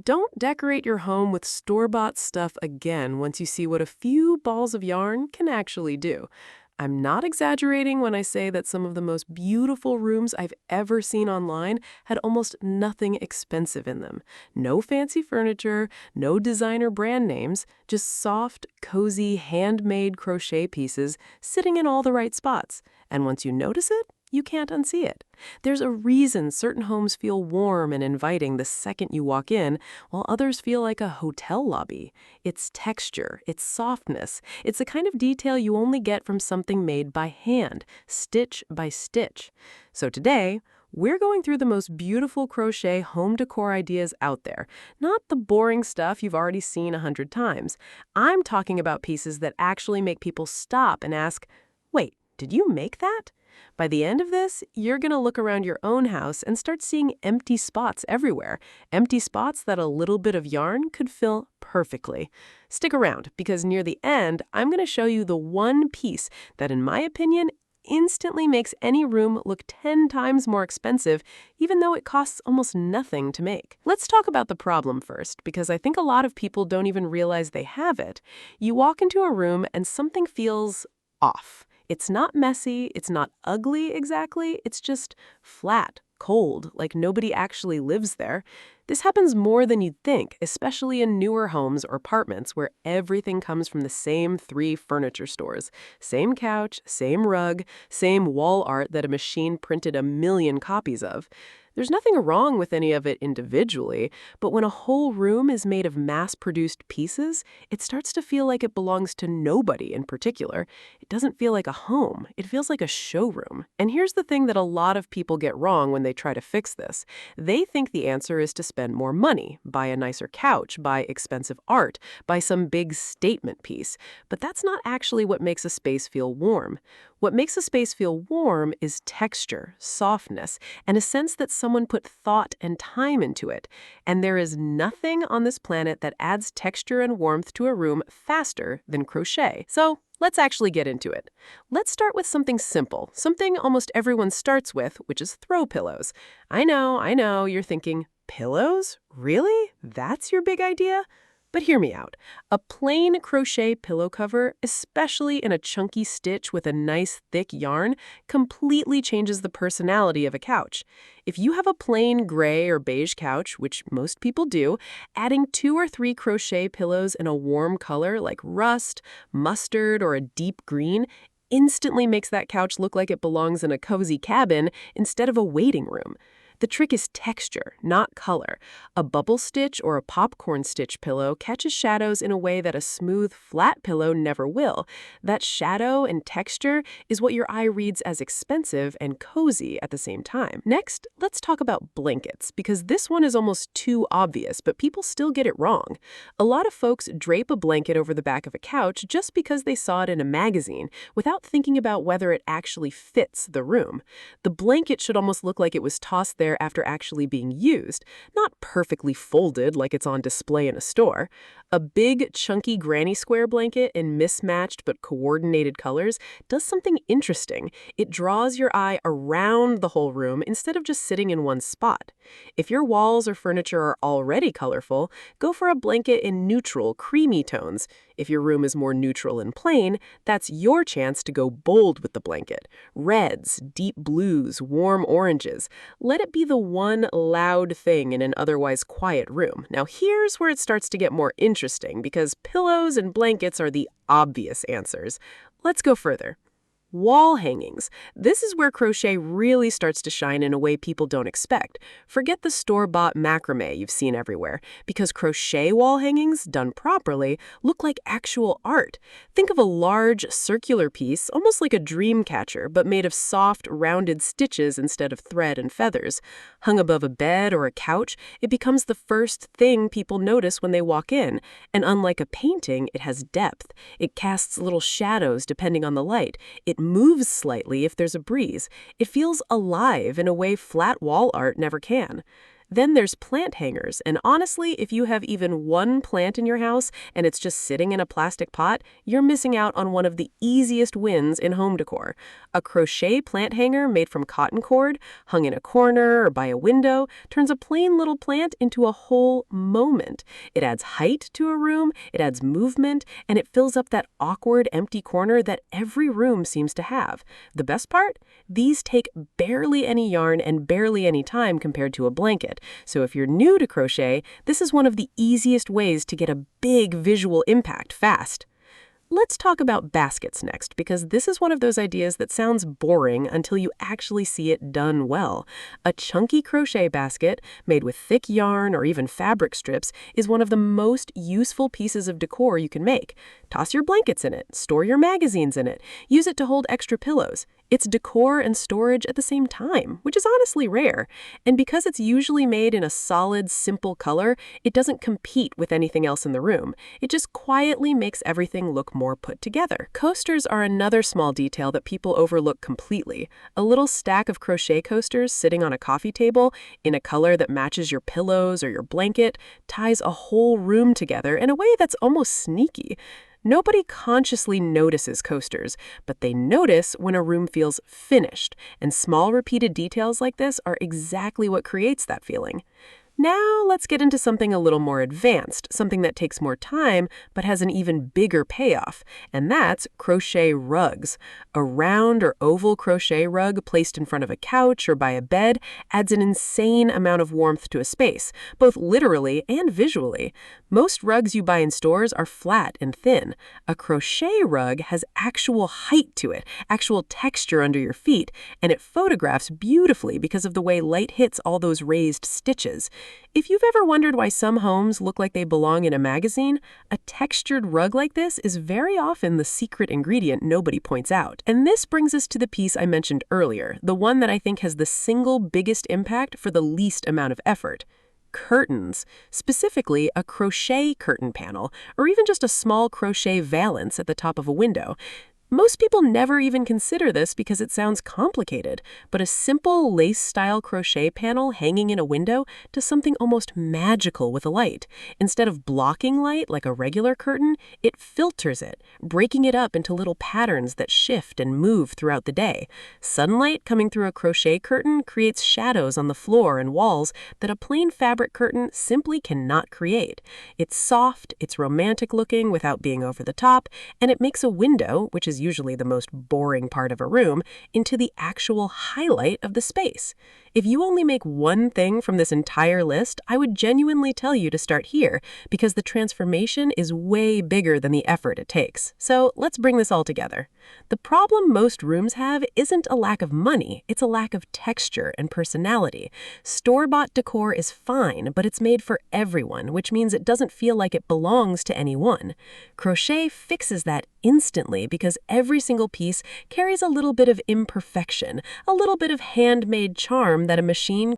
Don't decorate your home with store-bought stuff again once you see what a few balls of yarn can actually do. I'm not exaggerating when I say that some of the most beautiful rooms I've ever seen online had almost nothing expensive in them. No fancy furniture, no designer brand names, just soft, cozy, handmade crochet pieces sitting in all the right spots. And once you notice it, you can't unsee it. There's a reason certain homes feel warm and inviting the second you walk in, while others feel like a hotel lobby. It's texture, it's softness, it's the kind of detail you only get from something made by hand, stitch by stitch. So today, we're going through the most beautiful crochet home decor ideas out there, not the boring stuff you've already seen 100 times. I'm talking about pieces that actually make people stop and ask, wait, did you make that? By the end of this, you're going to look around your own house and start seeing empty spots everywhere, empty spots that a little bit of yarn could fill perfectly. Stick around, because near the end, I'm going to show you the one piece that, in my opinion, instantly makes any room look 10 times more expensive, even though it costs almost nothing to make. Let's talk about the problem first, because I think a lot of people don't even realize they have it. You walk into a room and something feels off. It's not messy, it's not ugly exactly, it's just flat, cold, like nobody actually lives there. This happens more than you'd think, especially in newer homes or apartments where everything comes from the same 3 furniture stores. Same couch, same rug, same wall art that a machine printed a million copies of. There's nothing wrong with any of it individually, but when a whole room is made of mass-produced pieces, it starts to feel like it belongs to nobody in particular. It doesn't feel like a home. It feels like a showroom. And here's the thing that a lot of people get wrong when they try to fix this. They think the answer is to spend more money, buy a nicer couch, buy expensive art, buy some big statement piece. But that's not actually what makes a space feel warm. What makes a space feel warm is texture, softness, and a sense that someone put thought and time into it. And there is nothing on this planet that adds texture and warmth to a room faster than crochet. So let's actually get into it. Let's start with something simple, something almost everyone starts with, which is throw pillows. I know, you're thinking, pillows? Really? That's your big idea? But hear me out. A plain crochet pillow cover, especially in a chunky stitch with a nice thick yarn, completely changes the personality of a couch. If you have a plain gray or beige couch, which most people do, adding 2 or 3 crochet pillows in a warm color like rust, mustard, or a deep green instantly makes that couch look like it belongs in a cozy cabin instead of a waiting room. The trick is texture, not color. A bubble stitch or a popcorn stitch pillow catches shadows in a way that a smooth, flat pillow never will. That shadow and texture is what your eye reads as expensive and cozy at the same time. Next, let's talk about blankets, because this one is almost too obvious, but people still get it wrong. A lot of folks drape a blanket over the back of a couch just because they saw it in a magazine, without thinking about whether it actually fits the room. The blanket should almost look like it was tossed there after actually being used, not perfectly folded like it's on display in a store. A big, chunky granny square blanket in mismatched but coordinated colors does something interesting. It draws your eye around the whole room instead of just sitting in one spot. If your walls or furniture are already colorful, go for a blanket in neutral, creamy tones. If your room is more neutral and plain, that's your chance to go bold with the blanket. Reds, deep blues, warm oranges. Let it be the one loud thing in an otherwise quiet room. Now here's where it starts to get more interesting, because pillows and blankets are the obvious answers. Let's go further. Wall hangings. This is where crochet really starts to shine in a way people don't expect. Forget the store-bought macrame you've seen everywhere, because crochet wall hangings, done properly, look like actual art. Think of a large, circular piece, almost like a dream catcher, but made of soft, rounded stitches instead of thread and feathers. Hung above a bed or a couch, it becomes the first thing people notice when they walk in. And unlike a painting, it has depth. It casts little shadows depending on the light. It moves slightly if there's a breeze. It feels alive in a way flat wall art never can. Then there's plant hangers, and honestly, if you have even one plant in your house and it's just sitting in a plastic pot, you're missing out on one of the easiest wins in home decor. A crochet plant hanger made from cotton cord, hung in a corner or by a window, turns a plain little plant into a whole moment. It adds height to a room, it adds movement, and it fills up that awkward empty corner that every room seems to have. The best part? These take barely any yarn and barely any time compared to a blanket. So if you're new to crochet, this is one of the easiest ways to get a big visual impact fast. Let's talk about baskets next, because this is one of those ideas that sounds boring until you actually see it done well. A chunky crochet basket made with thick yarn or even fabric strips is one of the most useful pieces of decor you can make. Toss your blankets in it, store your magazines in it, use it to hold extra pillows. It's decor and storage at the same time, which is honestly rare. And because it's usually made in a solid, simple color, it doesn't compete with anything else in the room. It just quietly makes everything look more put together. Coasters are another small detail that people overlook completely. A little stack of crochet coasters sitting on a coffee table in a color that matches your pillows or your blanket ties a whole room together in a way that's almost sneaky. Nobody consciously notices coasters, but they notice when a room feels finished, and small repeated details like this are exactly what creates that feeling. Now let's get into something a little more advanced, something that takes more time but has an even bigger payoff, and that's crochet rugs. A round or oval crochet rug placed in front of a couch or by a bed adds an insane amount of warmth to a space, both literally and visually. Most rugs you buy in stores are flat and thin. A crochet rug has actual height to it, actual texture under your feet, and it photographs beautifully because of the way light hits all those raised stitches. If you've ever wondered why some homes look like they belong in a magazine, a textured rug like this is very often the secret ingredient nobody points out. And this brings us to the piece I mentioned earlier, the one that I think has the single biggest impact for the least amount of effort. Curtains, specifically a crochet curtain panel, or even just a small crochet valance at the top of a window. Most people never even consider this because it sounds complicated, but a simple lace-style crochet panel hanging in a window does something almost magical with a light. Instead of blocking light like a regular curtain, it filters it, breaking it up into little patterns that shift and move throughout the day. Sunlight coming through a crochet curtain creates shadows on the floor and walls that a plain fabric curtain simply cannot create. It's soft, it's romantic looking without being over the top, and it makes a window, which is usually the most boring part of a room, into the actual highlight of the space. If you only make one thing from this entire list, I would genuinely tell you to start here, because the transformation is way bigger than the effort it takes. So let's bring this all together. The problem most rooms have isn't a lack of money, it's a lack of texture and personality. Store-bought decor is fine, but it's made for everyone, which means it doesn't feel like it belongs to anyone. Crochet fixes that instantly because every single piece carries a little bit of imperfection, a little bit of handmade charm that a machine